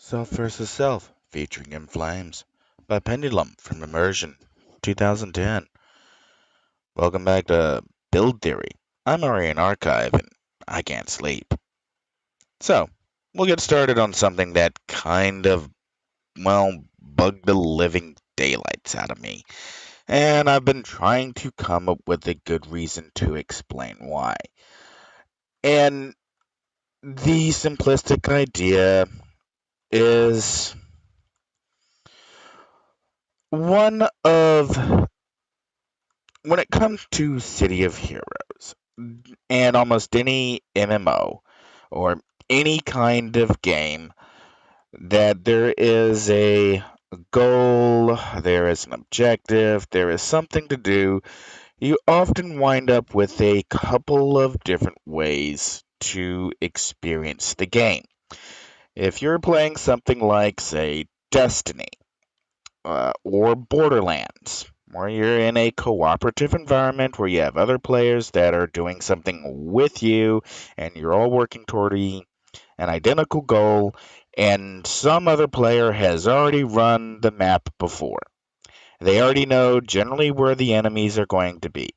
Self vs. Self, featuring In Flames, by Pendulum from Immersion, 2010. Welcome back to Build Theory. I'm Aurian Archive, and I can't sleep. So, we'll get started on something that kind of, bugged the living daylights out of me. And I've been trying to come up with a good reason to explain why. And the simplistic idea is one of when it comes to City of Heroes and almost any MMO or any kind of game, that there is a goal, there is an objective, there is something to do, you often wind up with a couple of different ways to experience the game. If you're playing something like, say, Destiny, or Borderlands, where you're in a cooperative environment where you have other players that are doing something with you and you're all working toward an identical goal, and some other player has already run the map before. They already know generally where the enemies are going to be.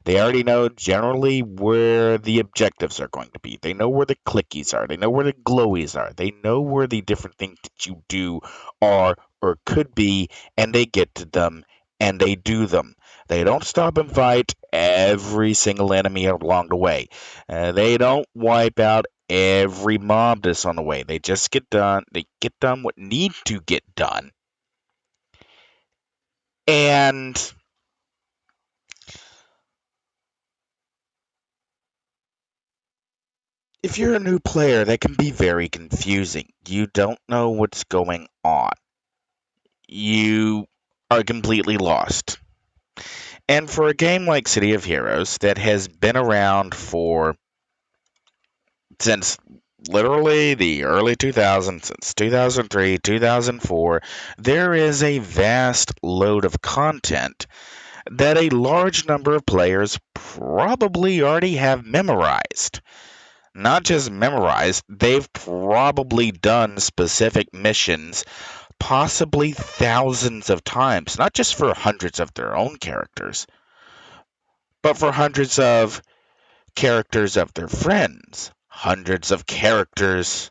They already know generally where the objectives are going to be. They know where the clickies are. They know where the glowies are. They know where the different things that you do are or could be, and they get to them and they do them. They don't stop and fight every single enemy along the way. They don't wipe out every mob that's on the way. They just get done. They get done what need to get done. And if you're a new player, that can be very confusing. You don't know what's going on. You are completely lost. And for a game like City of Heroes that has been around since literally the early 2000s, since 2003, 2004, there is a vast load of content that a large number of players probably already have memorized. Not just memorized, they've probably done specific missions possibly thousands of times, not just for hundreds of their own characters, but for hundreds of characters of their friends, hundreds of characters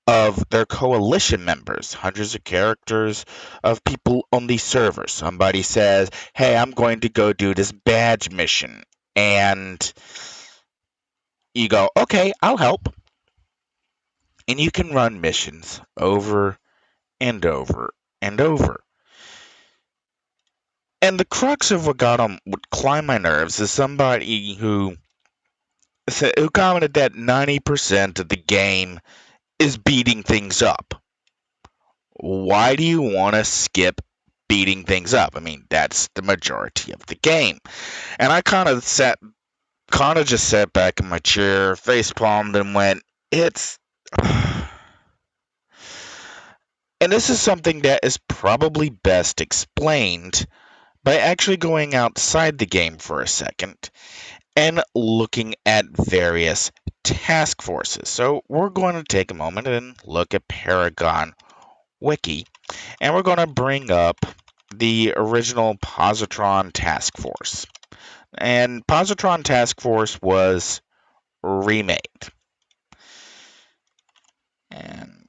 of their coalition members, hundreds of characters of people on the server. Somebody says, hey, I'm going to go do this badge mission. And you go, okay, I'll help. And you can run missions over and over and over. And the crux of would climb my nerves is somebody who commented that 90% of the game is beating things up. Why do you want to skip beating things up? I mean, that's the majority of the game. And I kind of just sat back in my chair, face palmed, and went, it's. And this is something that is probably best explained by actually going outside the game for a second and looking at various task forces. So we're going to take a moment and look at Paragon Wiki, and we're going to bring up the original Positron task force. And Positron task force was remade. And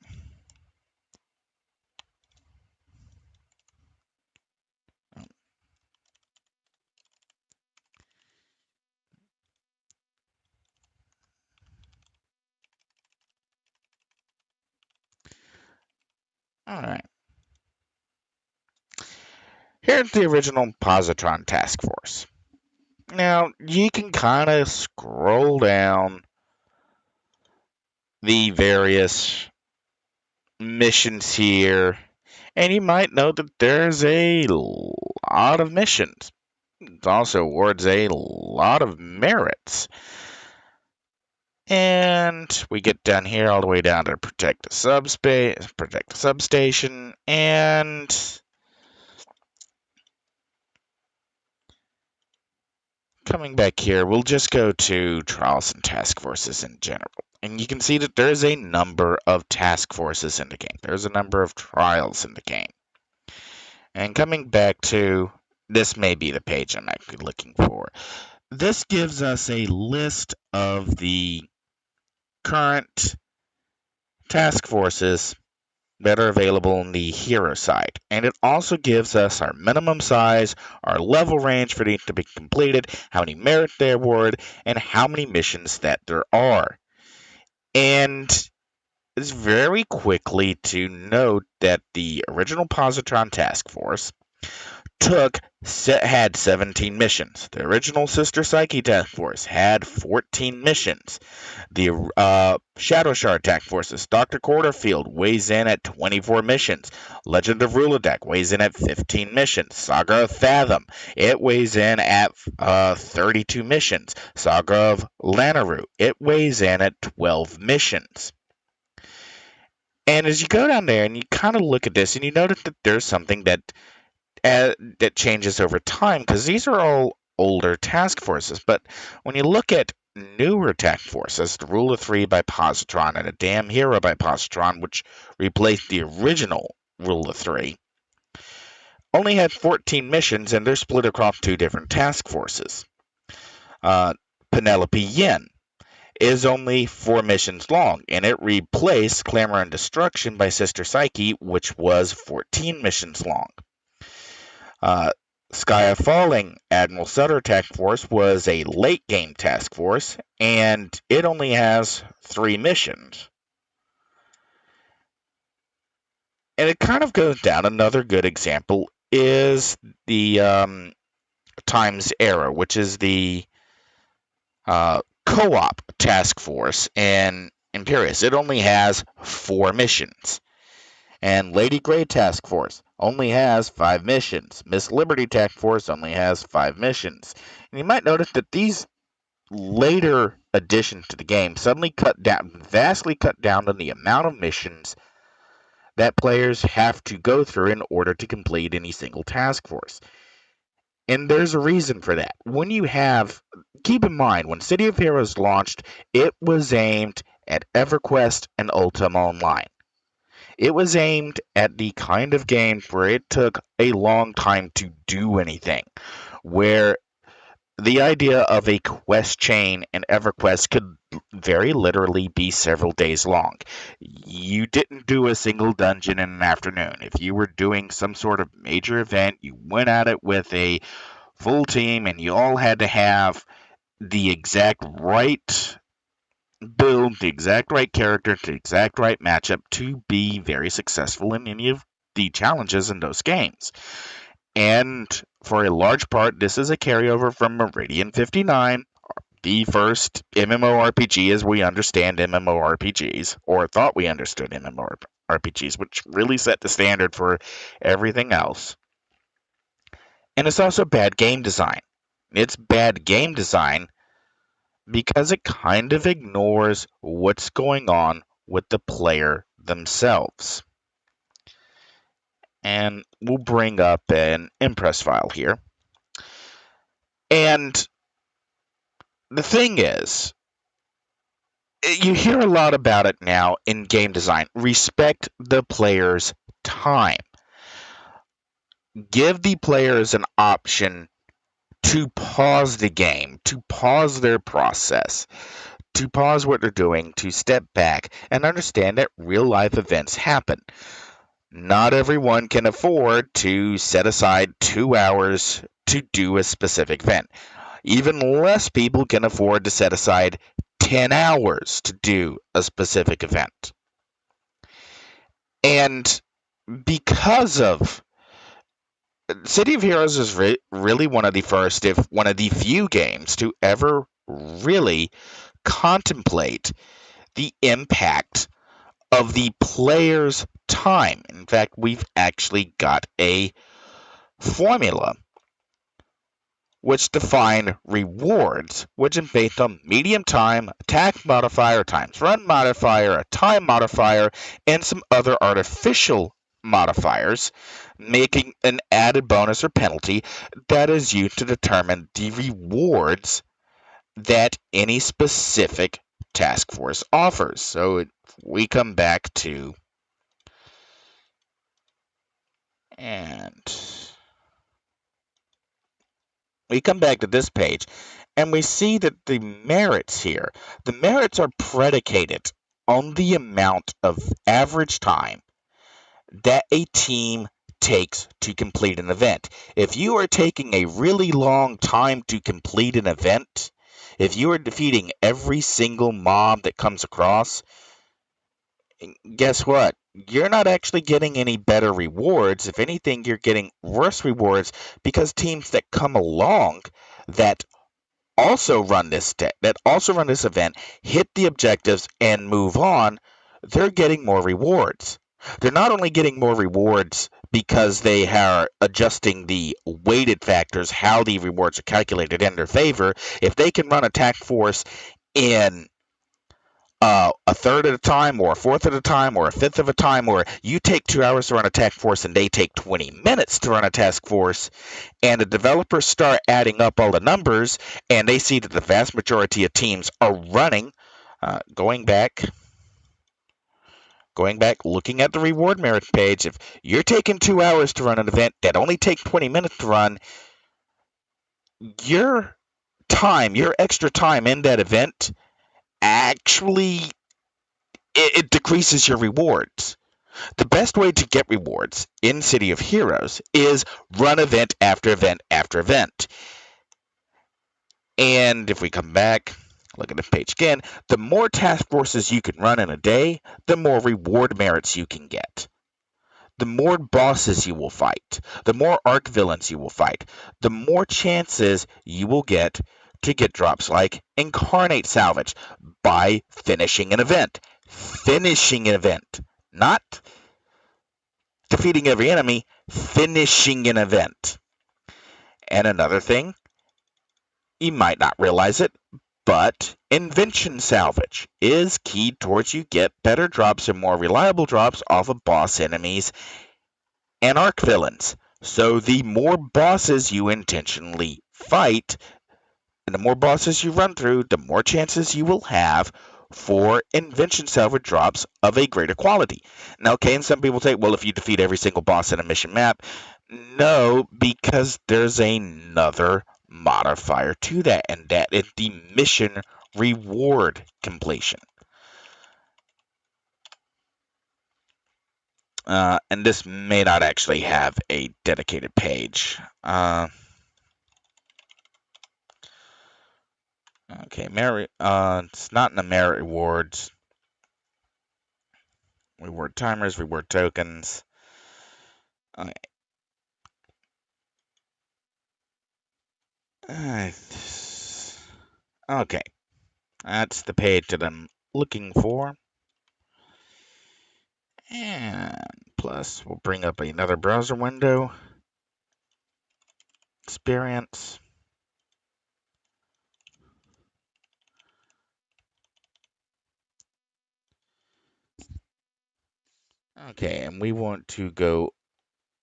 all right. Here's the original Positron task force. Now, you can kind of scroll down the various missions here, and you might note that there's a lot of missions. It also awards a lot of merits. And we get down here all the way down to protect a substation, and coming back here, we'll just go to Charleston task forces in general. And you can see that there's a number of task forces in the game. There's a number of trials in the game. And coming back to, this may be the page I'm actually looking for. This gives us a list of the current task forces that are available on the hero side. And it also gives us our minimum size, our level range for each to be completed, how many merit they award, and how many missions that there are. And it's very quickly to note that the original Positron task force had 17 missions. The original Sister Psyche task force had 14 missions. The Shadow Shard task forces, Dr. Quarterfield weighs in at 24 missions. Legend of Ruladak weighs in at 15 missions. Saga of Fathom, it weighs in at 32 missions. Saga of Lanaru, it weighs in at 12 missions. And as you go down there and you kind of look at this and you notice that there's something that changes over time, because these are all older task forces. But when you look at newer task forces, the Rule of Three by Positron and a Damn Hero by Positron, which replaced the original Rule of Three, only had 14 missions, and they're split across two different task forces. Penelope Yin is only 4 missions long, and it replaced Clamor and Destruction by Sister Psyche, which was 14 missions long. Sky of Falling, Admiral Sutter task force, was a late game task force, and it only has 3 missions. And it kind of goes down. Another good example is the Times Era, which is the co-op task force in Imperius. It only has 4 missions. And Lady Grey Task Force only has 5 missions. Miss Liberty Task Force only has 5 missions. And you might notice that these later additions to the game suddenly vastly cut down on the amount of missions that players have to go through in order to complete any single task force. And there's a reason for that. Keep in mind, when City of Heroes launched, it was aimed at EverQuest and Ultima Online. It was aimed at the kind of game where it took a long time to do anything, where the idea of a quest chain in EverQuest could very literally be several days long. You didn't do a single dungeon in an afternoon. If you were doing some sort of major event, you went at it with a full team, and you all had to have the exact right build, the exact right character, the exact right matchup to be very successful in any of the challenges in those games. And for a large part, this is a carryover from Meridian 59, the first MMORPG as we understand MMORPGs, or thought we understood MMORPGs, which really set the standard for everything else. And it's also bad game design. It's bad game design because it kind of ignores what's going on with the player themselves. And we'll bring up an Impress file here. And the thing is, you hear a lot about it now in game design. Respect the player's time. Give the players an option to pause the game, to pause their process, to pause what they're doing, to step back and understand that real life events happen. Not everyone can afford to set aside 2 hours to do a specific event. Even less people can afford to set aside 10 hours to do a specific event. And because of City of Heroes is really one of the first, if one of the few games to ever really contemplate the impact of the player's time. In fact, we've actually got a formula which define rewards, which is based on medium time, attack modifier, times run modifier, a time modifier, and some other artificial modifiers, making an added bonus or penalty that is used to determine the rewards that any specific task force offers. So we come back to this page, and we see that the merits here, the merits are predicated on the amount of average time that a team takes to complete an event. If you are taking a really long time to complete an event, if you are defeating every single mob that comes across, guess what? You're not actually getting any better rewards. If anything, you're getting worse rewards because teams that come along that also run this event, hit the objectives and move on, they're getting more rewards. They're not only getting more rewards because they are adjusting the weighted factors, how the rewards are calculated in their favor. If they can run attack force in a third at a time, or a fourth at a time, or a fifth of a time, or you take 2 hours to run a task force and they take 20 minutes to run a task force, and the developers start adding up all the numbers, and they see that the vast majority of teams are running, going back, looking at the reward merit page, if you're taking 2 hours to run an event that only takes 20 minutes to run, your extra time in that event actually it decreases your rewards. The best way to get rewards in City of Heroes is run event after event after event. And if we come back, look at the page again, the more task forces you can run in a day, the more reward merits you can get. The more bosses you will fight, the more arc villains you will fight, the more chances you will get to get drops like Incarnate Salvage by finishing an event. Finishing an event. Not defeating every enemy, finishing an event. And another thing, you might not realize it, but invention salvage is key towards you get better drops and more reliable drops off of boss enemies and arc villains. So the more bosses you intentionally fight, and the more bosses you run through, the more chances you will have for invention salvage drops of a greater quality. Now, okay, and some people say, well, if you defeat every single boss in a mission map, no, because there's another modifier to that, and that is the mission reward completion. And this may not actually have a dedicated page. Okay, merit. It's not in the merit rewards. Reward timers, reward tokens. Okay. Okay. That's the page that I'm looking for. And plus, we'll bring up another browser window. Experience. Okay, and we want to go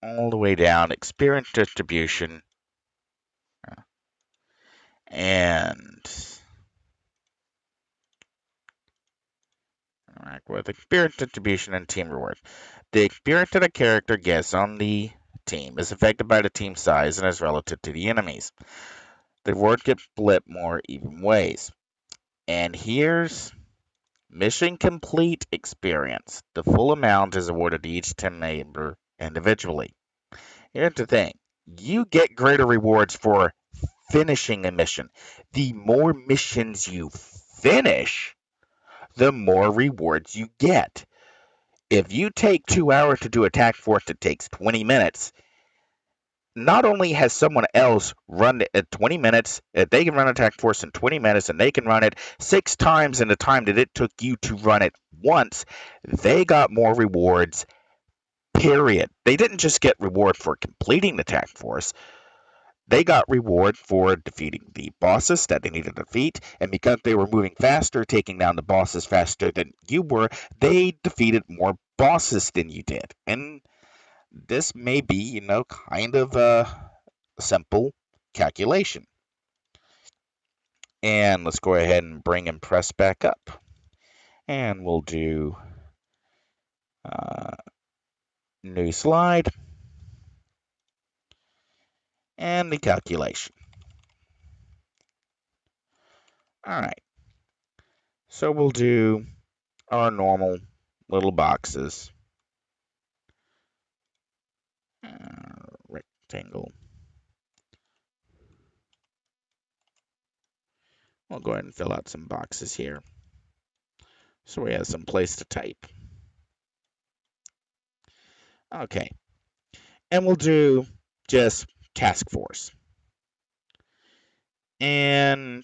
all the way down, experience distribution, and with experience distribution and team reward. The experience that a character gets on the team is affected by the team size and is relative to the enemies. The reward gets split more even ways. And here's mission complete experience. The full amount is awarded to each team member individually. Here's the thing. You get greater rewards for finishing a mission. The more missions you finish, the more rewards you get. If you take 2 hours to do a task force that takes 20 minutes, not only has someone else run it at 20 minutes, if they can run a task force in 20 minutes and they can run it 6 times in the time that it took you to run it once, they got more rewards, period. They didn't just get reward for completing the task force. They got reward for defeating the bosses that they needed to defeat, and because they were moving faster, taking down the bosses faster than you were, they defeated more bosses than you did. And this may be, kind of a simple calculation. And let's go ahead and bring and press back up. And we'll do new slide and the calculation. All right. So we'll do our normal little boxes. Rectangle. We'll go ahead and fill out some boxes here, so we have some place to type. Okay. And we'll do just task force. And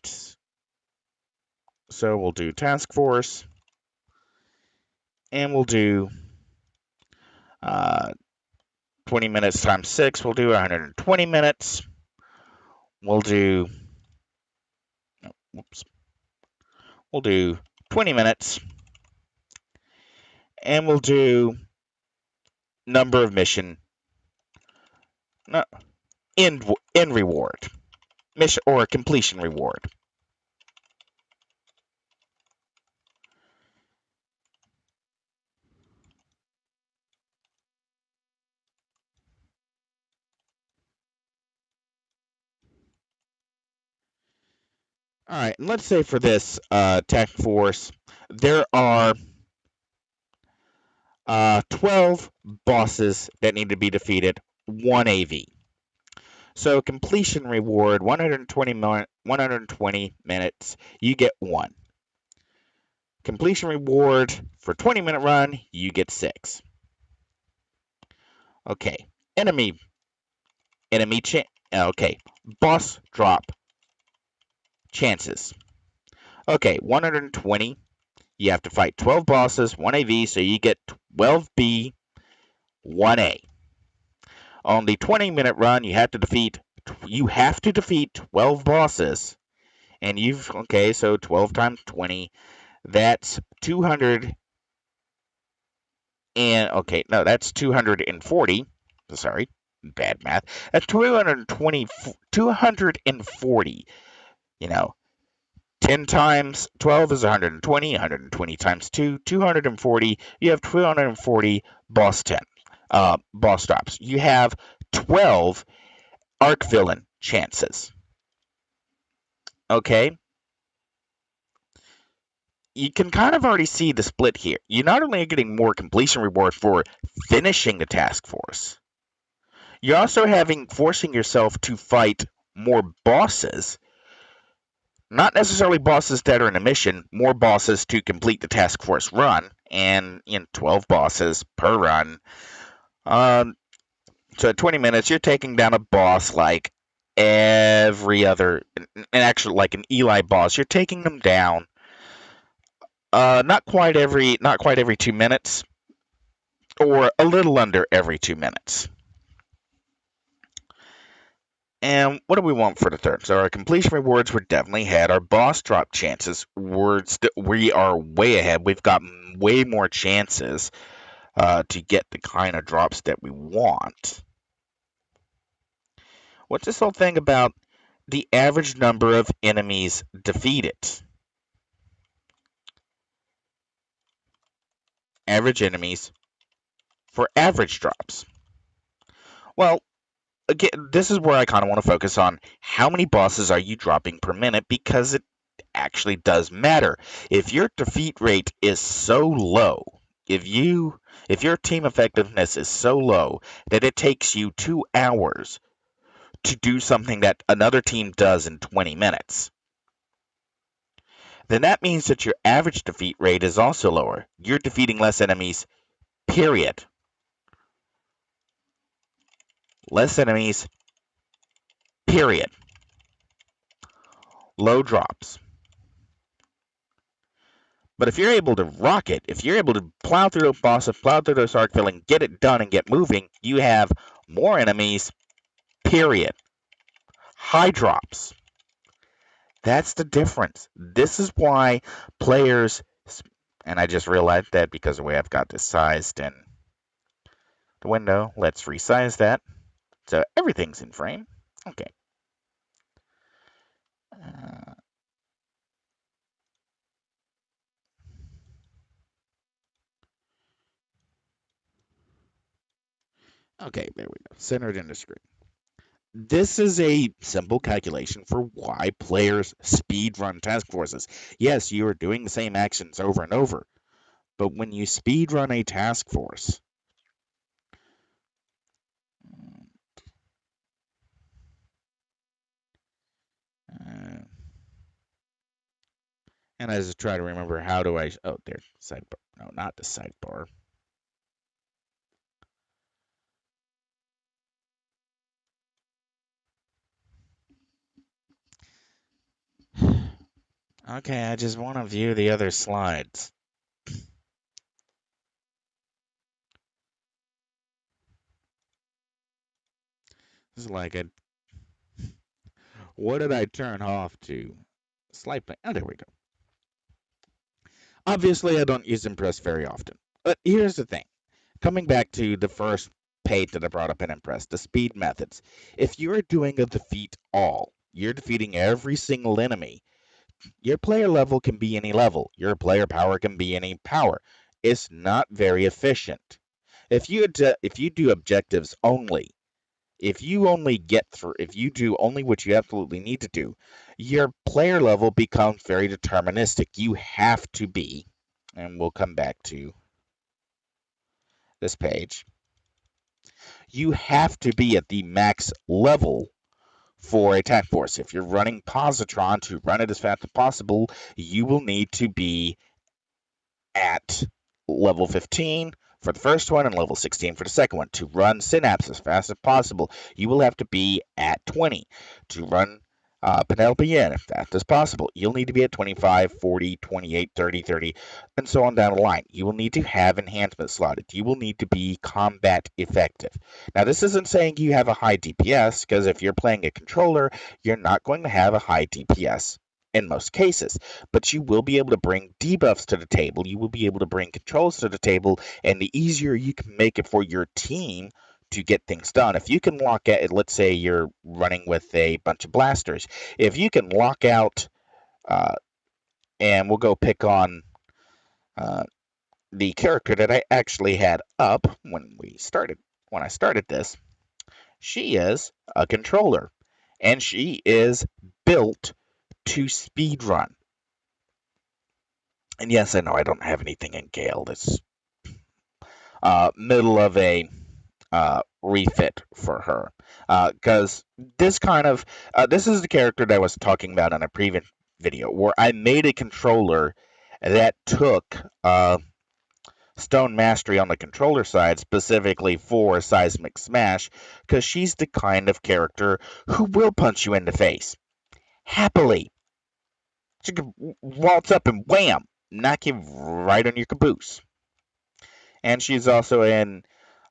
so we'll do task force. And we'll do 20 minutes times 6. We'll do 120 minutes. We'll do, we'll do 20 minutes. And we'll do number of mission, end reward, mission or completion reward. All right, and let's say for this task force, there are 12 bosses that need to be defeated, 1 AV. So completion reward, 120 minutes, you get 1. Completion reward for 20-minute run, you get 6. Okay, okay, boss drop chances. Okay, 120. You have to fight 12 bosses, 1 AV, so you get 12B, 1A. On the 20-minute run, you have to defeat 12 bosses. And so 12 times 20, that's 200. That's 240. Sorry, bad math. That's 240. 10 times 12 is 120. 120 times 2, 240. You have 240 boss drops. You have 12 arc villain chances. Okay? You can kind of already see the split here. You not only are getting more completion reward for finishing the task force, you're also forcing yourself to fight more bosses. Not necessarily bosses that are in a mission, more bosses to complete the task force run, and 12 bosses per run. So at 20 minutes, you're taking down a boss like every other, and actually like an Eli boss. You're taking them down. Not quite every 2 minutes, or a little under every 2 minutes. And what do we want for the third? So our completion rewards were definitely ahead. Our boss drop chances we are way ahead. We've got way more chances to get the kind of drops that we want. What's this whole thing about the average number of enemies defeated? Average enemies for average drops. Well, again, this is where I kind of want to focus on how many bosses are you dropping per minute, because it actually does matter. If your defeat rate is so low, if your team effectiveness is so low that it takes you 2 hours to do something that another team does in 20 minutes, then that means that your average defeat rate is also lower. You're defeating less enemies, period. Less enemies, period. Low drops. But if you're able to rock it, if you're able to plow through those bosses, plow through those arc filling, get it done and get moving, you have more enemies, period. High drops. That's the difference. This is why players, and I just realized that because of the way I've got this sized, and the window. Let's resize that so everything's in frame. Okay. Uh, okay, there we go. Centered in the screen. This is a simple calculation for why players speed run task forces. Yes, you are doing the same actions over and over, but when you speed run a task force, uh, and I just try to remember how do I. Oh, there, sidebar. No, not the sidebar. Okay, I just want to view the other slides. This is like a. What did I turn off to? Slide play. Oh, there we go. Obviously, I don't use Impress very often. But here's the thing. Coming back to the first page that I brought up in Impress, the speed methods. If you're doing a defeat all, you're defeating every single enemy. Your player level can be any level. Your player power can be any power. It's not very efficient. If you do objectives only, if you only get through, if you do only what you absolutely need to do, your player level becomes very deterministic. You have to be, and we'll come back to this page, you have to be at the max level for attack force. If you're running Positron to run it as fast as possible, you will need to be at level 15 for the first one and level 16 for the second one. To run Synapse as fast as possible, you will have to be at 20. To run Penelope in as fast as possible, you'll need to be at 25, 40, 28, 30, 30, and so on down the line. You will need to have enhancements slotted. You will need to be combat effective. Now, this isn't saying you have a high DPS, because if you're playing a controller, you're not going to have a high DPS in most cases, but you will be able to bring debuffs to the table. You will be able to bring controls to the table, and the easier you can make it for your team to get things done. If you can lock out, let's say you're running with a bunch of blasters, if you can lock out, uh, and we'll go pick on uh, the character that I actually had up when I started this. She is a controller, and she is built to speedrun. And yes, I know I don't have anything in Gale. That's middle of a refit for her. Because this is the character that I was talking about in a previous video, where I made a controller that took Stone Mastery on the controller side specifically for Seismic Smash, because she's the kind of character who will punch you in the face. Happily. She can waltz up and wham! Knock you right on your caboose. And she's also in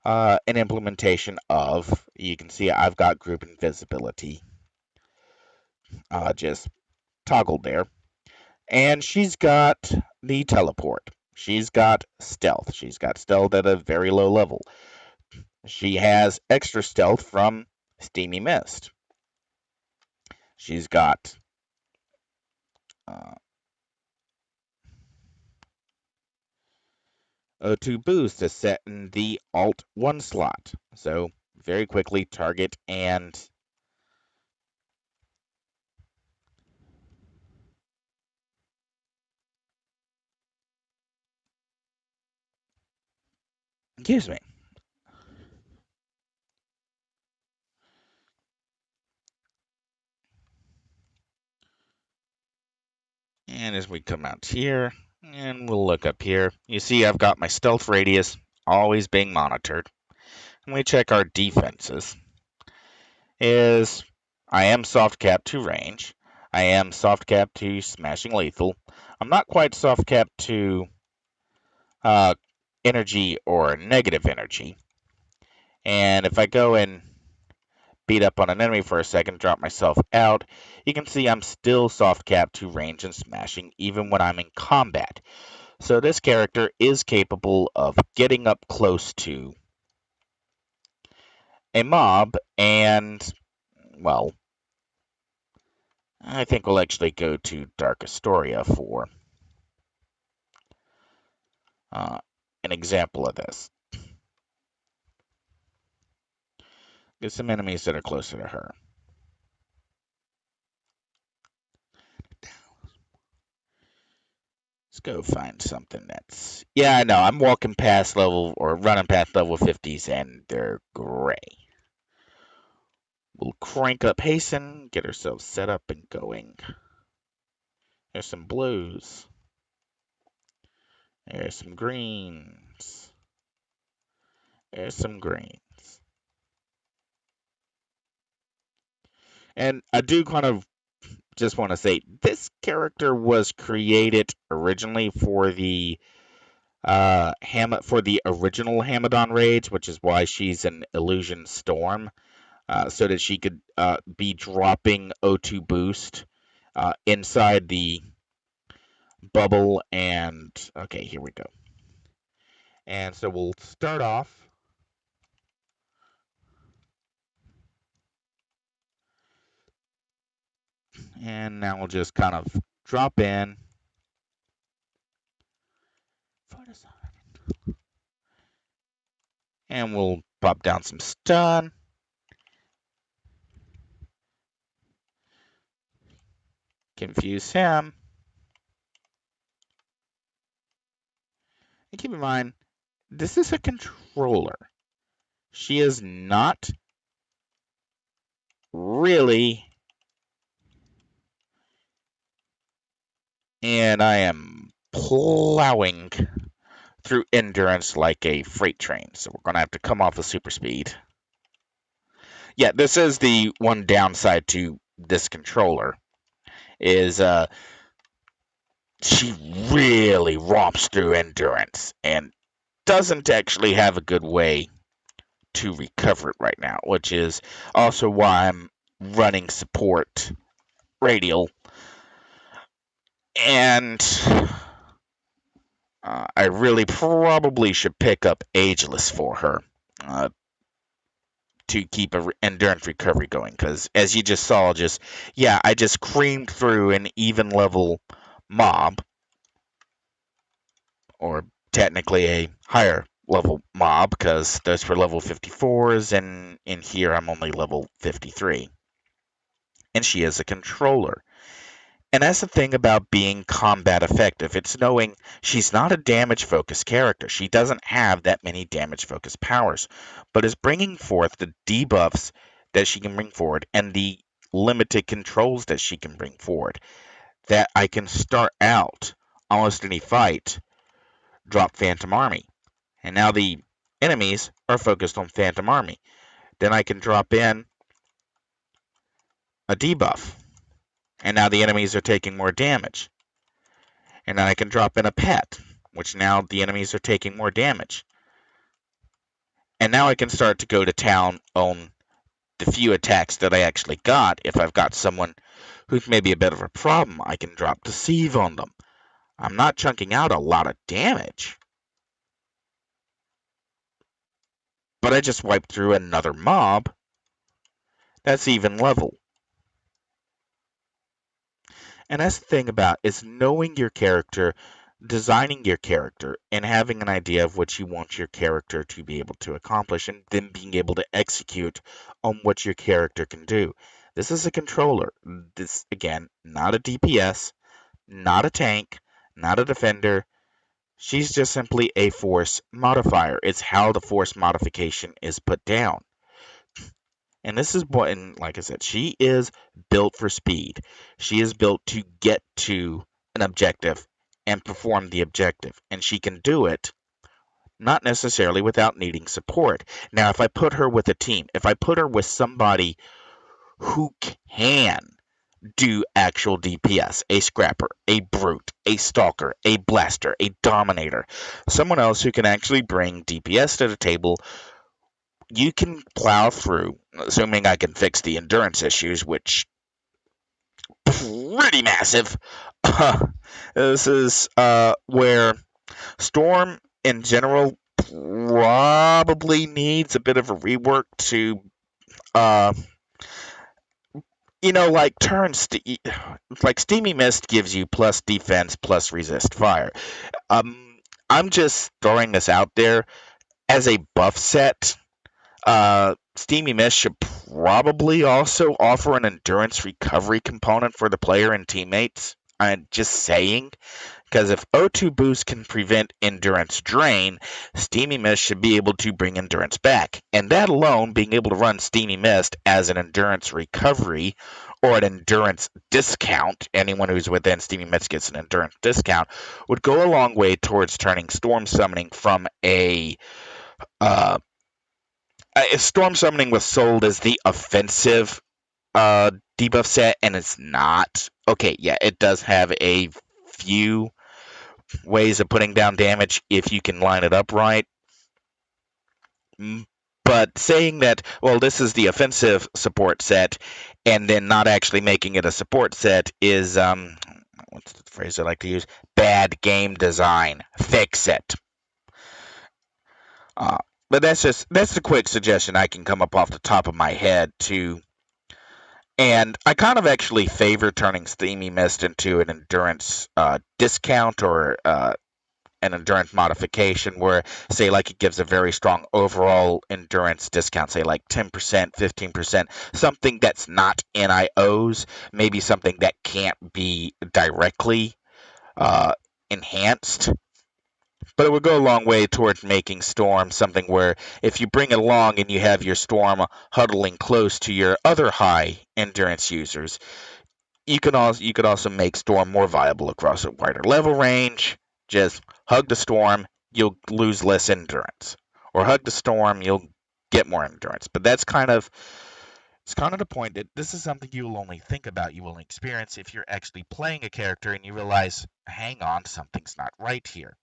an implementation of, you can see I've got group invisibility just toggled there. And she's got the teleport. She's got stealth. She's got stealth at a very low level. She has extra stealth from Steamy Mist. She's got O2 boost to set in the Alt 1 slot. So very quickly target and excuse me. And as we come out here, and we'll look up here, you see I've got my stealth radius always being monitored. And we check our defenses. I am soft cap to range. I am soft cap to smashing lethal. I'm not quite soft cap to energy or negative energy. And if I go and beat up on an enemy for a second, drop myself out, you can see I'm still soft cap to range and smashing even when I'm in combat. So this character is capable of getting up close to a mob, and, well, I think we'll actually go to Dark Astoria for an example of this. Get some enemies that are closer to her. Let's go find something that's... Yeah, I know, I'm walking past level, or running past level 50s, and they're gray. We'll crank up Hasten, get ourselves set up and going. There's some blues. There's some greens. There's some greens. And I do kind of just want to say, this character was created originally for the for the original Hamadon raids, which is why she's an Illusion Storm, so that she could be dropping O2 boost inside the bubble. And okay, here we go. And so we'll start off. And now we'll just kind of drop in. And we'll pop down some stun. Confuse him. And keep in mind, this is a controller. She is not really... And I am plowing through endurance like a freight train, so we're going to have to come off of super speed. Yeah, this is the one downside to this controller, is she really romps through endurance and doesn't actually have a good way to recover it right now, which is also why I'm running support radial. And I really probably should pick up Ageless for her to keep an endurance recovery going, because as you just saw, I just creamed through an even level mob, or technically a higher level mob, because those were level 54s, and in here I'm only level 53. And she is a controller. And that's the thing about being combat effective. It's knowing she's not a damage-focused character. She doesn't have that many damage-focused powers, but is bringing forth the debuffs that she can bring forward and the limited controls that she can bring forward. That I can start out almost any fight, drop Phantom Army. And now the enemies are focused on Phantom Army. Then I can drop in a debuff. And now the enemies are taking more damage. And then I can drop in a pet, which now the enemies are taking more damage. And now I can start to go to town on the few attacks that I actually got. If I've got someone who's maybe a bit of a problem, I can drop Deceive on them. I'm not chunking out a lot of damage. But I just wiped through another mob that's even level. And that's the thing about is knowing your character, designing your character, and having an idea of what you want your character to be able to accomplish, and then being able to execute on what your character can do. This is a controller. This, again, not a DPS, not a tank, not a defender. She's just simply a force modifier. It's how the force modification is put down. And this is what, and like I said, she is built for speed. She is built to get to an objective and perform the objective. And she can do it not necessarily without needing support. Now, if I put her with a team, if I put her with somebody who can do actual DPS, a scrapper, a brute, a stalker, a blaster, a dominator, someone else who can actually bring DPS to the table, you can plow through, assuming I can fix the endurance issues, which pretty massive. This is where Storm in general probably needs a bit of a rework to, uh, like like Steamy Mist gives you plus defense plus resist fire. Um, I'm just throwing this out there as a buff set. Steamy Mist should probably also offer an endurance recovery component for the player and teammates. I'm just saying, because if O2 boost can prevent endurance drain, Steamy Mist should be able to bring endurance back. And that alone, being able to run Steamy Mist as an endurance recovery or an endurance discount, anyone who's within Steamy Mist gets an endurance discount, would go a long way towards turning Storm Summoning from uh, Storm Summoning was sold as the offensive debuff set, and it's not. Okay, yeah, it does have a few ways of putting down damage if you can line it up right. But saying that, well, this is the offensive support set, and then not actually making it a support set is, what's the phrase I like to use? Bad game design. Fix it. But that's the quick suggestion I can come up off the top of my head to. And I kind of actually favor turning Steamy Mist into an endurance discount or an endurance modification where, say, like it gives a very strong overall endurance discount, say like 10%, 15%, something that's not NIOs, maybe something that can't be directly enhanced. But it would go a long way towards making Storm something where if you bring it along and you have your Storm huddling close to your other high endurance users, you could also make Storm more viable across a wider level range. Just hug the Storm, you'll lose less endurance, or hug the Storm, you'll get more endurance. But it's kind of the point that this is something you will only think about, you will experience if you're actually playing a character and you realize, hang on, something's not right here.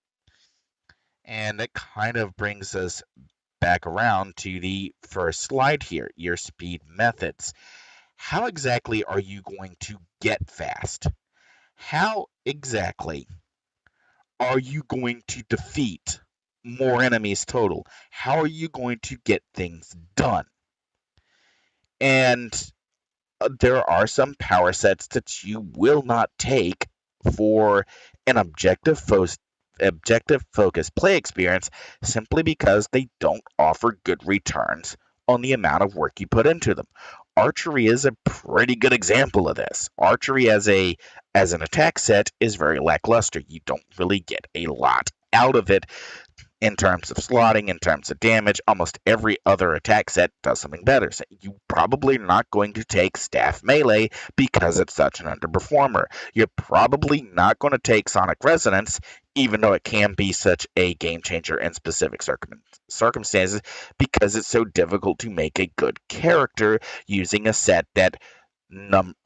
And that kind of brings us back around to the first slide here, your speed methods. How exactly are you going to get fast? How exactly are you going to defeat more enemies total? How are you going to get things done? And there are some power sets that you will not take for an objective focused play experience simply because they don't offer good returns on the amount of work you put into them. Archery is a pretty good example of this. Archery as an attack set is very lackluster. You don't really get a lot out of it in terms of slotting, in terms of damage. Almost every other attack set does something better. So you probably not going to take Staff Melee because it's such an underperformer. You're probably not going to take Sonic Resonance, even though it can be such a game changer in specific circumstances, because it's so difficult to make a good character using a set that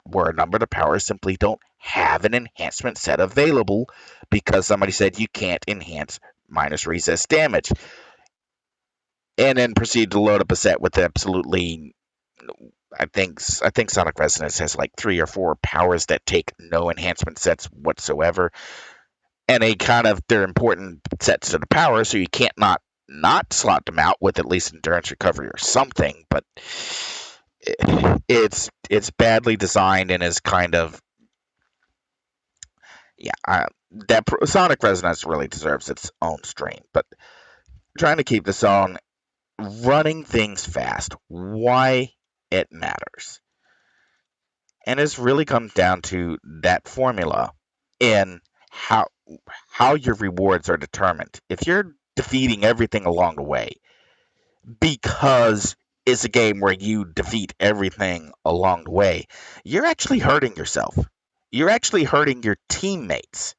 where a number of the powers simply don't have an enhancement set available because somebody said you can't enhance minus resist damage, and then proceed to load up a set with absolutely, I think Sonic Resonance has like 3 or 4 powers that take no enhancement sets whatsoever, and they're important sets to the power, so you can't not slot them out with at least endurance recovery or something. But it's badly designed and is kind of, yeah. Sonic Resonance really deserves its own stream, but trying to keep this on running things fast, why it matters. And this really comes down to that formula in how your rewards are determined. If you're defeating everything along the way because it's a game where you defeat everything along the way, you're actually hurting yourself. You're actually hurting your teammates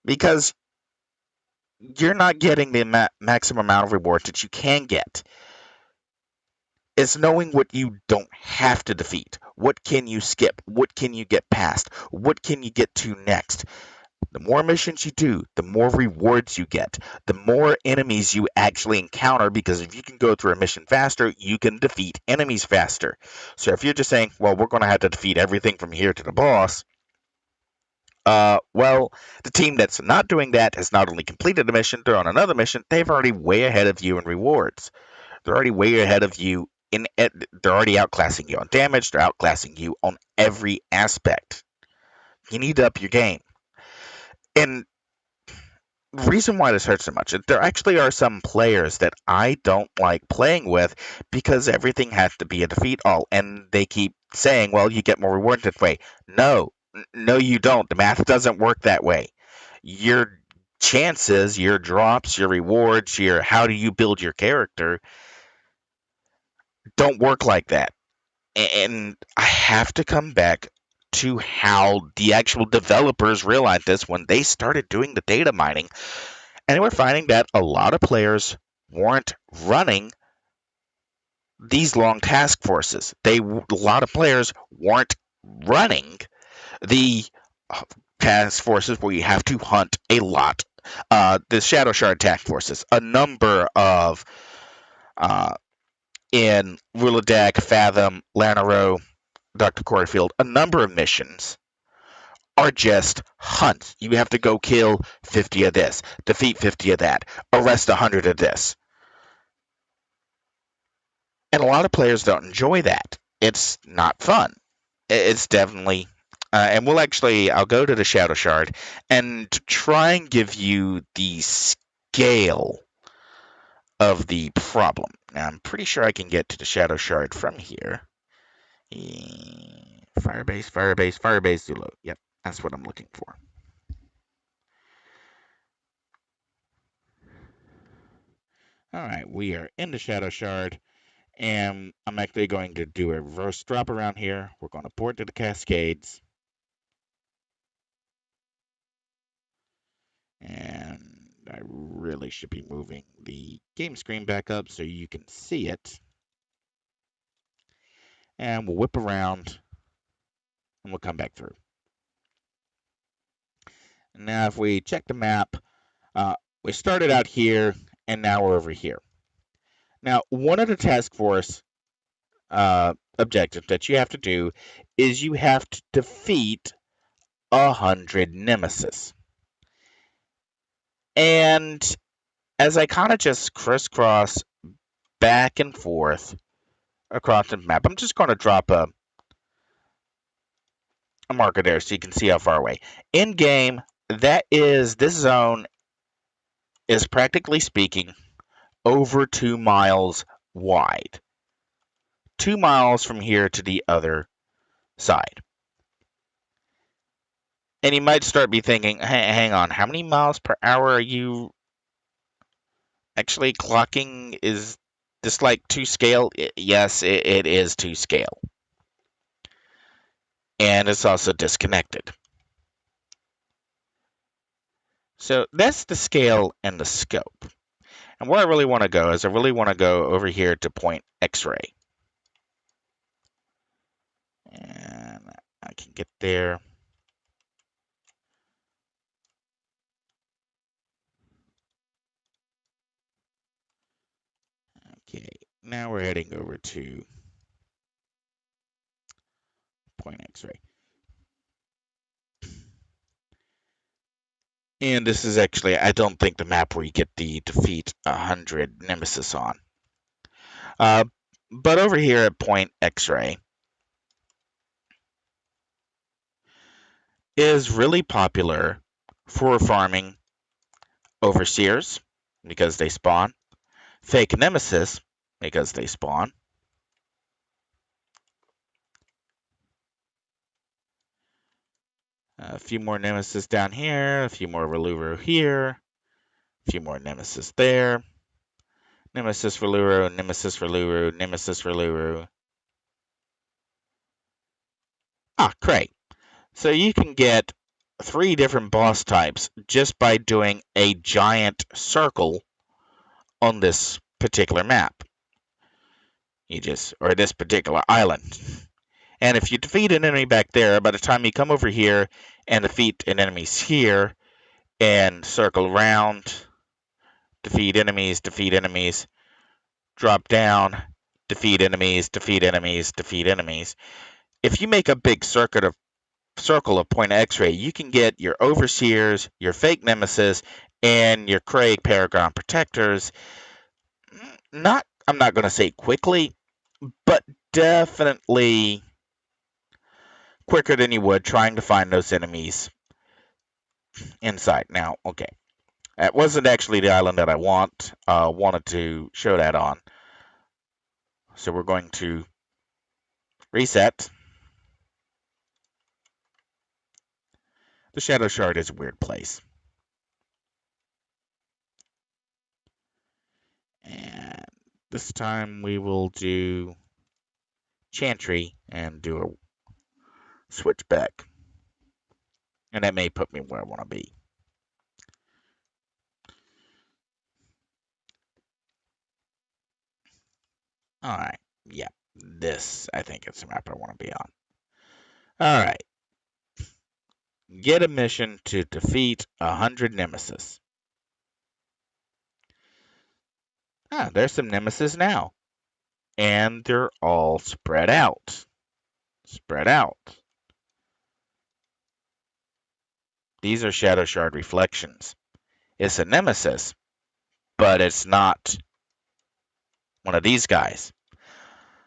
because you're not getting the maximum amount of rewards that you can get. It's knowing what you don't have to defeat. What can you skip? What can you get past? What can you get to next? The more missions you do, the more rewards you get, the more enemies you actually encounter, because if you can go through a mission faster, you can defeat enemies faster. So if you're just saying, well, we're going to have to defeat everything from here to the boss, Well, the team that's not doing that has not only completed a mission, they're on another mission. They've already way ahead of you in rewards. They're already way ahead of you they're already outclassing you on damage. They're outclassing you on every aspect. You need to up your game. And the reason why this hurts so much, there actually are some players that I don't like playing with because everything has to be a defeat all, and they keep saying, "Well, you get more rewards that way." No, no, you don't. The math doesn't work that way. Your chances, your drops, your rewards, your how do you build your character don't work like that. And I have to come back to how the actual developers realized this when they started doing the data mining. And they were finding that a lot of players weren't running these long task forces. A lot of players weren't running the task forces where you have to hunt a lot. The Shadow Shard task forces, a number of in Ruladag, Fathom, Lanaro, Dr. Coreyfield, a number of missions are just hunts. You have to go kill 50 of this, defeat 50 of that, arrest 100 of this. And a lot of players don't enjoy that. It's not fun. It's definitely. And I'll go to the Shadow Shard and try and give you the scale of the problem. Now, I'm pretty sure I can get to the Shadow Shard from here. Firebase, Firebase, Firebase, Zulu. Yep, that's what I'm looking for. All right, we are in the Shadow Shard, and I'm actually going to do a reverse drop around here. We're going to port to the Cascades. And I really should be moving the game screen back up so you can see it. And we'll whip around, and we'll come back through. Now, if we check the map, we started out here, and now we're over here. Now, one of the task force objectives that you have to do is you have to defeat 100 nemesis. And as I kind of just crisscross back and forth across the map, I'm just going to drop a marker there so you can see how far away. In game, this zone is practically speaking over 2 miles wide. 2 miles from here to the other side. And you might start be thinking, hang on, how many miles per hour are you actually clocking? Is this like to scale? Yes, it is to scale. And it's also disconnected. So that's the scale and the scope. And where I really want to go is I really want to go over here to point X-ray. And I can get there. Okay, now we're heading over to point X-ray. And this is actually, I don't think the map where you get the defeat 100 nemesis on. But over here at point X-ray is really popular for farming overseers because they spawn, fake nemesis because they spawn, a few more nemesis down here, a few more Reluru here, a few more nemesis there, nemesis Reluru, nemesis Reluru, nemesis Reluru. Great. So you can get 3 different boss types just by doing a giant circle on this particular map. Or this particular island. And if you defeat an enemy back there, by the time you come over here and defeat an enemy here and circle around, defeat enemies, drop down, defeat enemies, defeat enemies, defeat enemies. If you make a big circuit of circle of point X-ray, you can get your overseers, your fake nemesis, and your Craig Paragon protectors. I'm not going to say quickly, but definitely quicker than you would trying to find those enemies inside. Now, okay, that wasn't actually the island that I wanted to show that on. So we're going to reset. The Shadow Shard is a weird place. And this time we will do Chantry and do a switch back. And that may put me where I want to be. Alright, yeah. This, I think, is the map I want to be on. Alright. Get a mission to defeat 100 Nemesis. Ah, there's some Nemesis now. And they're all spread out. Spread out. These are Shadow Shard reflections. It's a Nemesis, but it's not one of these guys.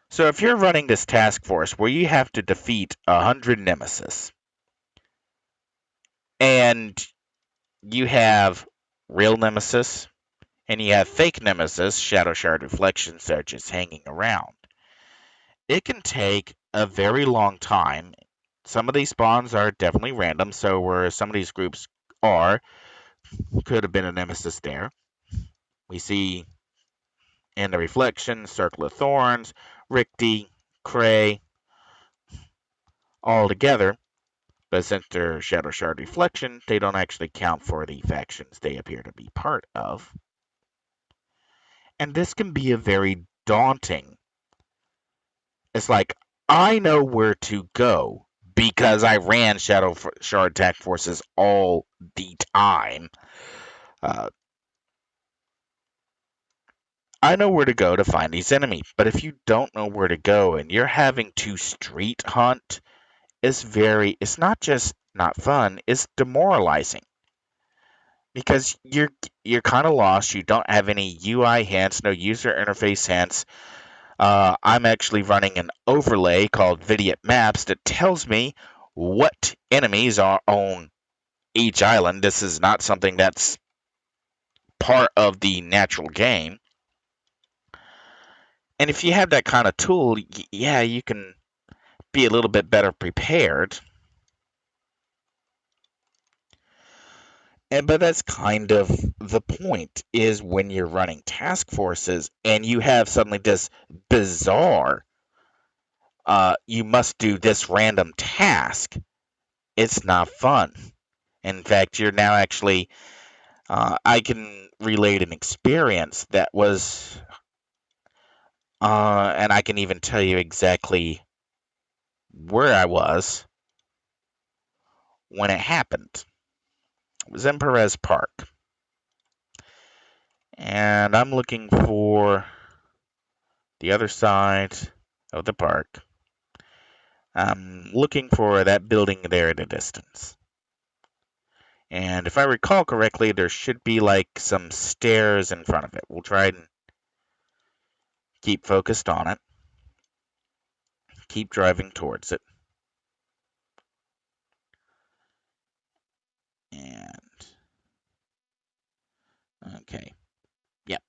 So if you're running this task force where you have to defeat 100 Nemesis, and you have real Nemesis, and you have fake Nemesis, Shadow Shard reflections that are just hanging around, it can take a very long time. Some of these spawns are definitely random, so where some of these groups are, could have been a Nemesis there. We see in the reflection, Circle of Thorns, Ricty, Cray, all together. But since they're Shadow Shard reflection, they don't actually count for the factions they appear to be part of. And this can be a very daunting. It's like, I know where to go because I ran Shadow Shard attack forces all the time. I know where to go to find these enemies, but if you don't know where to go and you're having to street hunt, it's not just not fun, it's demoralizing. Because you're kind of lost, you don't have any UI hints, no user interface hints. I'm actually running an overlay called Vidiot Maps that tells me what enemies are on each island. This is not something that's part of the natural game. And if you have that kind of tool, yeah, you can be a little bit better prepared. But that's kind of the point, is when you're running task forces and you have suddenly this bizarre, you must do this random task. It's not fun. In fact, you're now actually, I can relate an experience that was, and I can even tell you exactly where I was when it happened. It was in Perez Park. And I'm looking for the other side of the park. I'm looking for that building there at a distance. And if I recall correctly, there should be like some stairs in front of it. We'll try and keep focused on it. Keep driving towards it. And okay. Yep.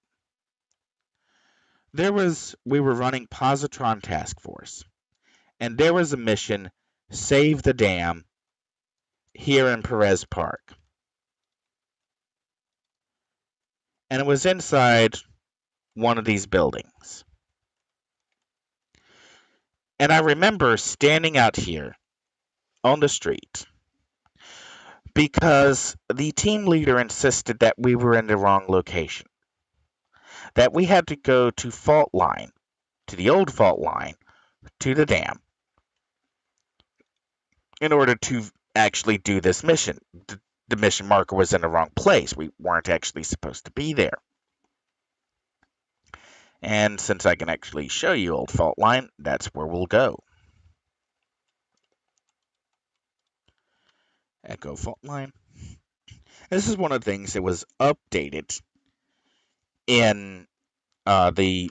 We were running Positron Task Force. And there was a mission, Save the Dam, here in Perez Park. And it was inside one of these buildings. And I remember standing out here on the street because the team leader insisted that we were in the wrong location. That we had to go to fault line, to the old fault line, to the dam, in order to actually do this mission. The mission marker was in the wrong place. We weren't actually supposed to be there. And since I can actually show you old fault line, that's where we'll go. Echo fault line. This is one of the things that was updated in the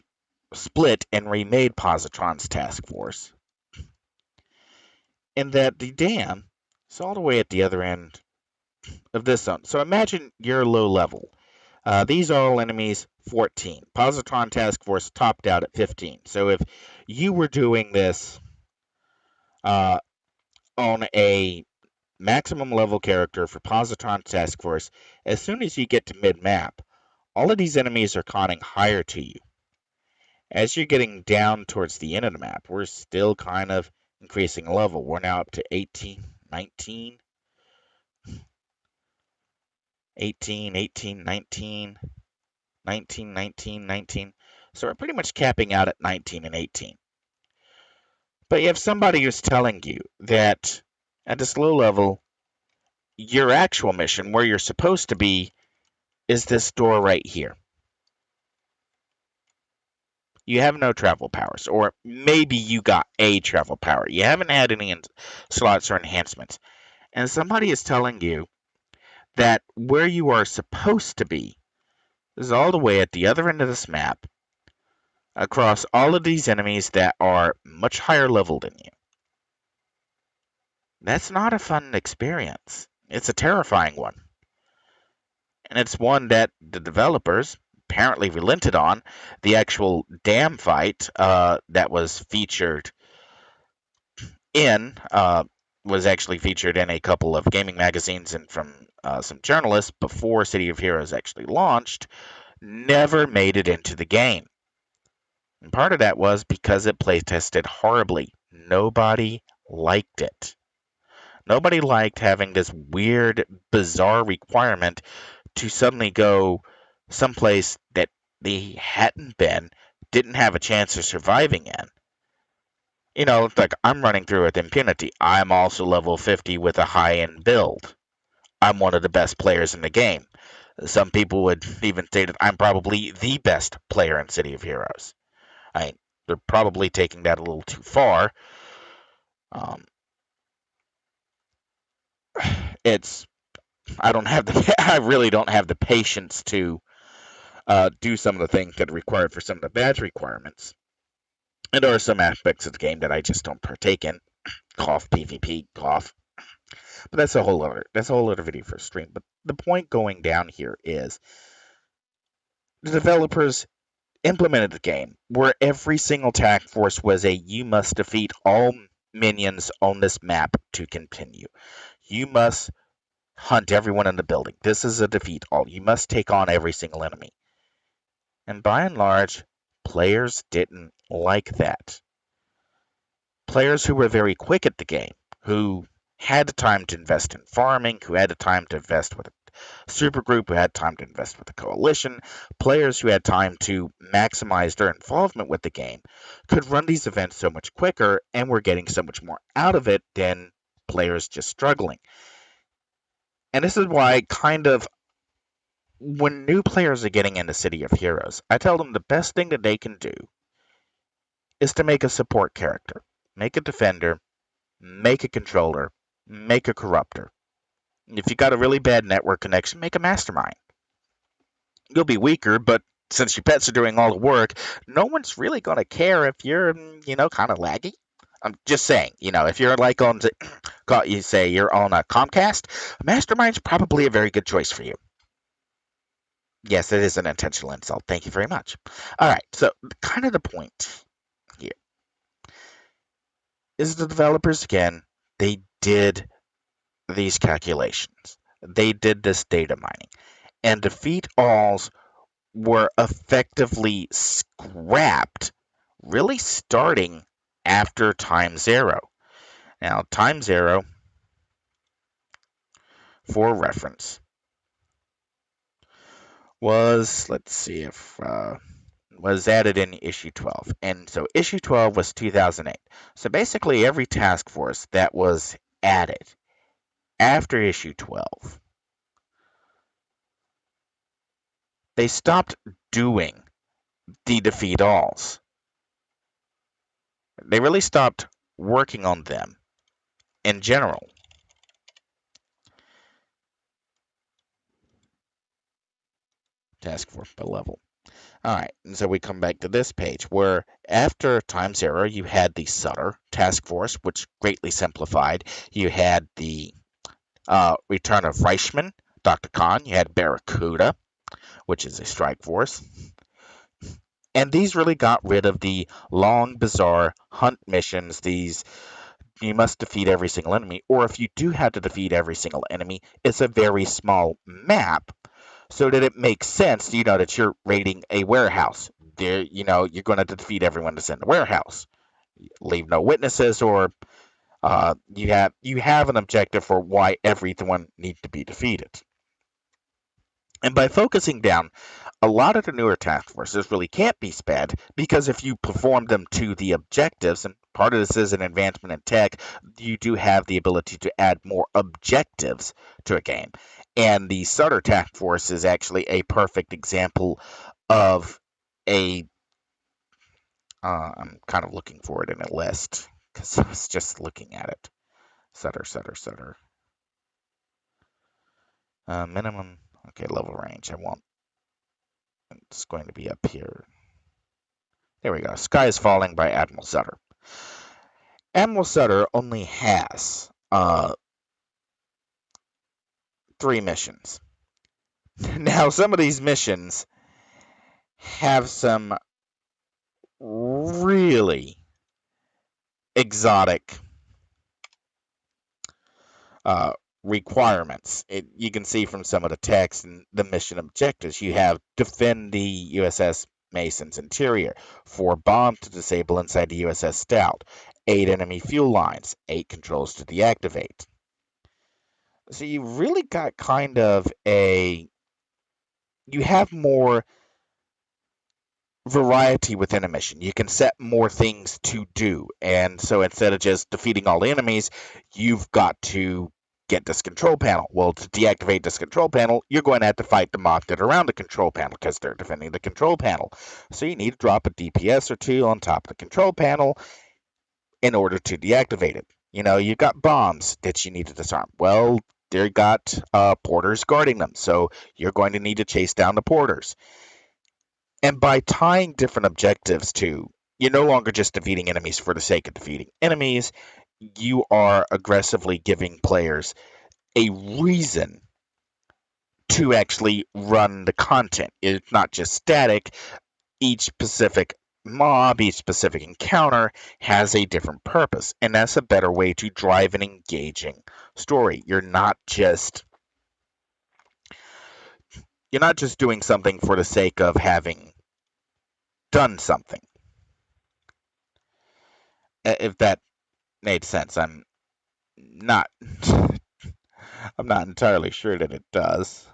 split and remade Positron's task force, in that the dam is all the way at the other end of this zone. So imagine you're low level. These are all enemies 14. Positron task force topped out at 15. So if you were doing this uh, on a maximum level character for Positron task force, as soon as you get to mid map, all of these enemies are conning higher to you. As you're getting down towards the end of the map, we're still kind of increasing level. We're now up to 18, 19, 18, 18, 19, 19, 19, 19. So we're pretty much capping out at 19 and 18. But you have somebody who's telling you that at this low level, your actual mission, where you're supposed to be, is this door right here. You have no travel powers, or maybe you got a travel power. You haven't had any slots or enhancements. And somebody is telling you that where you are supposed to be is all the way at the other end of this map, across all of these enemies that are much higher level than you. That's not a fun experience. It's a terrifying one. And it's one that the developers apparently relented on. The actual dam fight that was featured in was actually featured in a couple of gaming magazines and from some journalists before City of Heroes actually launched, never made it into the game. And part of that was because it playtested horribly. Nobody liked it. Nobody liked having this weird, bizarre requirement to suddenly go someplace that they hadn't been, didn't have a chance of surviving in. You know, like I'm running through with impunity. I'm also level 50 with a high-end build. I'm one of the best players in the game. Some people would even say that I'm probably the best player in City of Heroes. They're probably taking that a little too far. Um, it's I don't have the I really don't have the patience to do some of the things that are required for some of the badge requirements. And there are some aspects of the game that I just don't partake in. Cough, PvP, cough. But that's a whole other video for a stream. But the point going down here is the developers implemented the game where every single task force was a you must defeat all minions on this map to continue. You must hunt everyone in the building. This is a defeat all. You must take on every single enemy. And by and large, players didn't like that. Players who were very quick at the game, who had the time to invest in farming, who had the time to invest with a supergroup, who had time to invest with a coalition, players who had time to maximize their involvement with the game, could run these events so much quicker and were getting so much more out of it than players just struggling. And this is why when new players are getting into City of Heroes, I tell them the best thing that they can do is to make a support character. Make a defender, make a controller, make a corruptor. If you got a really bad network connection, make a mastermind. You'll be weaker, but since your pets are doing all the work, no one's really going to care if you're, kind of laggy. I'm just saying, if you're like you say you're on a Comcast, Mastermind's probably a very good choice for you. Yes, it is an intentional insult. Thank you very much. All right, so kind of the point here is the developers, again, they did these calculations. They did this data mining. And defeat alls were effectively scrapped, really starting after time zero. Now, time zero, for reference, was, let's see if, was added in issue 12. And so issue 12 was 2008. So basically every task force that was added after issue 12, they stopped doing the defeat alls. They really stopped working on them in general. task force by level. All right, and so we come back to this page where after Time Zero, you had the Sutter task force, which greatly simplified. You had the return of Reichman, Dr. Khan. You had Barracuda, which is a strike force. And these really got rid of the long, bizarre hunt missions. These you must defeat every single enemy, or if you do have to defeat every single enemy, it's a very small map, so that it makes sense. That you're raiding a warehouse. There, you're going to defeat everyone that's in the warehouse. Leave no witnesses, or you have an objective for why everyone needs to be defeated. And by focusing down, a lot of the newer task forces really can't be sped because if you perform them to the objectives, and part of this is an advancement in tech, you do have the ability to add more objectives to a game. And the Sutter task force is actually a perfect example of a. I'm kind of looking for it in a list because I was just looking at it. Sutter, Sutter, Sutter. Minimum. Okay, level range. I want. It's going to be up here. There we go. Sky is Falling by Admiral Sutter. Admiral Sutter only has 3 missions. Now, some of these missions have some really exotic requirements. You can see from some of the text and the mission objectives. You have defend the USS Mason's interior, 4 bombs to disable inside the USS Stout, 8 enemy fuel lines, 8 controls to deactivate. So you really got kind of you have more variety within a mission. You can set more things to do. And so instead of just defeating all the enemies, you've got to get this control panel. Well, to deactivate this control panel, you're going to have to fight the mob that are around the control panel because they're defending the control panel. So you need to drop a DPS or 2 on top of the control panel in order to deactivate it. You've got bombs that you need to disarm. Well, they've got porters guarding them, so you're going to need to chase down the porters. And by tying different objectives to, you're no longer just defeating enemies for the sake of defeating enemies, you are aggressively giving players a reason to actually run the content. It's not just static. Each specific mob, each specific encounter has a different purpose, and that's a better way to drive an engaging story. You're not just doing something for the sake of having done something. If that made sense, I'm not I'm not entirely sure that it does.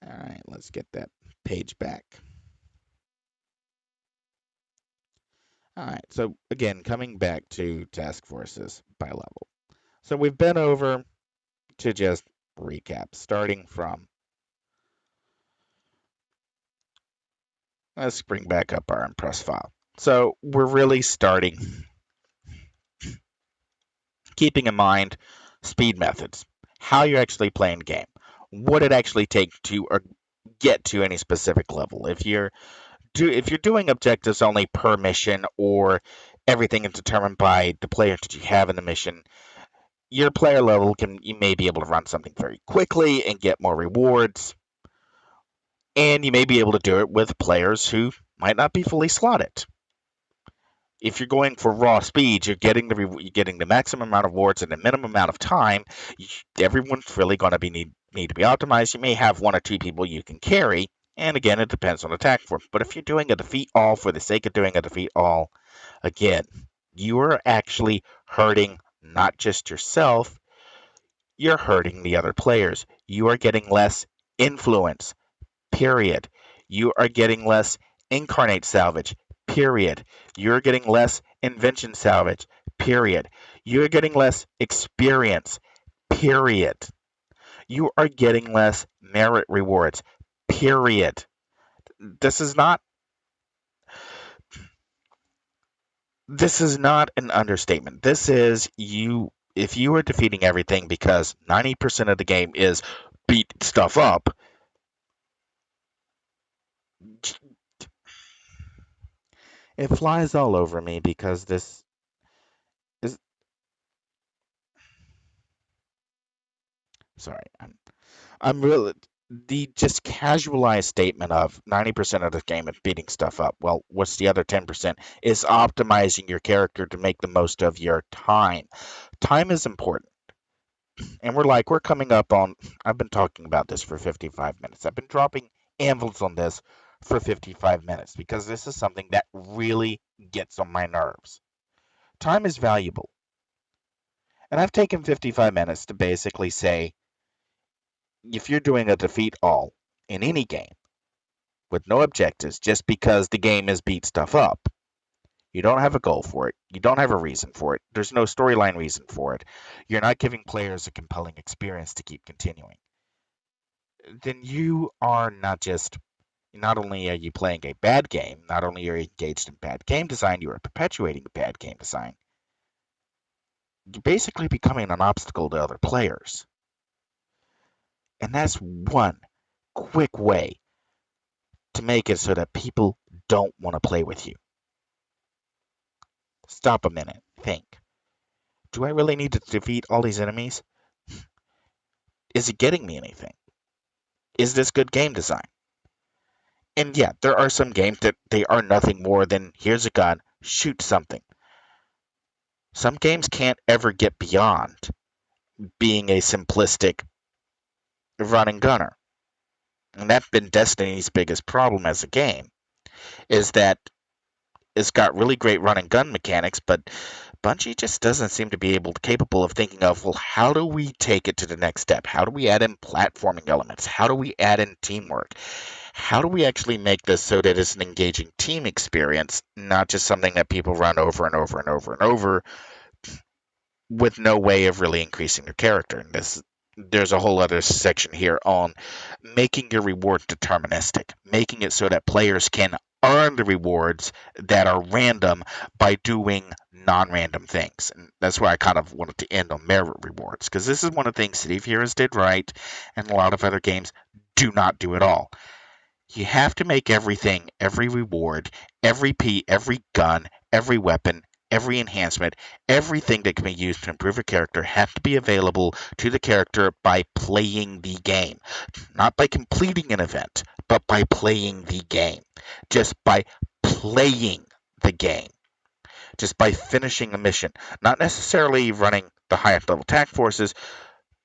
All right, let's get that page back. All right, so again, coming back to task forces by level. So we've been over to just recap, starting from. Let's bring back up our impress file. So we're really starting, keeping in mind speed methods, how you're actually playing the game, what it actually takes to get to any specific level. If you're doing objectives only per mission, or everything is determined by the players that you have in the mission, your player level you may be able to run something very quickly and get more rewards, and you may be able to do it with players who might not be fully slotted. If you're going for raw speed, you're getting the maximum amount of rewards in the minimum amount of time. Everyone's really going to need to be optimized. You may have 1 or 2 people you can carry, and again, it depends on the attack force. But if you're doing a defeat all for the sake of doing a defeat all, again, you are actually hurting not just yourself, you're hurting the other players. You are getting less influence, period. You are getting less incarnate salvage, period. You're getting less invention salvage, period. You're getting less experience, period. You are getting less merit rewards, period. This is not an understatement. This is you if you are defeating everything because 90% of the game is beat stuff up, it flies all over me because this is sorry. I'm really the just casualized statement of 90% of the game is beating stuff up. Well, what's the other 10%? Is optimizing your character to make the most of your time. Time is important. And we're coming up on I've been talking about this for 55 minutes. I've been dropping anvils on this for 55 minutes because this is something that really gets on my nerves. Time is valuable. And I've taken 55 minutes to basically say if you're doing a defeat all in any game with no objectives just because the game is beat stuff up, you don't have a goal for it, you don't have a reason for it, there's no storyline reason for it, you're not giving players a compelling experience to keep continuing, then you are not only are you playing a bad game, not only are you engaged in bad game design, you are perpetuating bad game design. You're basically becoming an obstacle to other players. And that's one quick way to make it so that people don't want to play with you. Stop a minute. Think. Do I really need to defeat all these enemies? Is it getting me anything? Is this good game design? And yeah, there are some games that they are nothing more than here's a gun, shoot something. Some games can't ever get beyond being a simplistic run and gunner. And that's been Destiny's biggest problem as a game, is that it's got really great run and gun mechanics, but Bungie just doesn't seem to be capable of thinking of, well, how do we take it to the next step? How do we add in platforming elements? How do we add in teamwork? How do we actually make this so that it's an engaging team experience, not just something that people run over and over and over and over with no way of really increasing their character? And there's a whole other section here on making your reward deterministic, making it so that players can earn the rewards that are random by doing non-random things. And that's why I kind of wanted to end on merit rewards, because this is one of the things City of Heroes did right, and a lot of other games do not do at all. You have to make everything, every reward, every gun, every weapon, every enhancement, everything that can be used to improve a character have to be available to the character by playing the game. Not by completing an event, but by playing the game. Just by playing the game. Just by finishing a mission. Not necessarily running the highest level attack forces,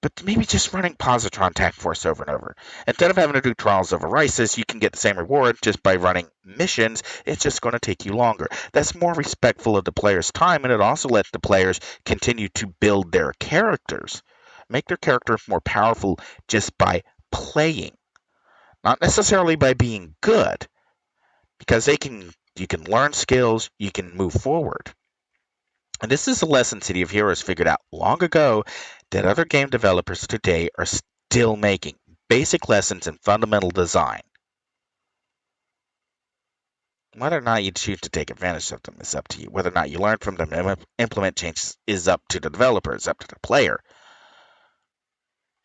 but maybe just running Positron Task Force over and over. Instead of having to do Trials of Arisis, you can get the same reward just by running missions. It's just going to take you longer. That's more respectful of the player's time, and it also lets the players continue to build their characters. Make their character more powerful just by playing. Not necessarily by being good, because you can learn skills, you can move forward. And this is a lesson City of Heroes figured out long ago that other game developers today are still making. Basic lessons in fundamental design. Whether or not you choose to take advantage of them is up to you. Whether or not you learn from them and implement changes is up to the developer, it's up to the player.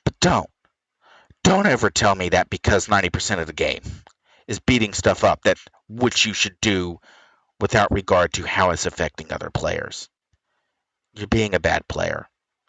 But don't ever tell me that because 90% of the game is beating stuff up, that what you should do without regard to how it's affecting other players. You're being a bad player.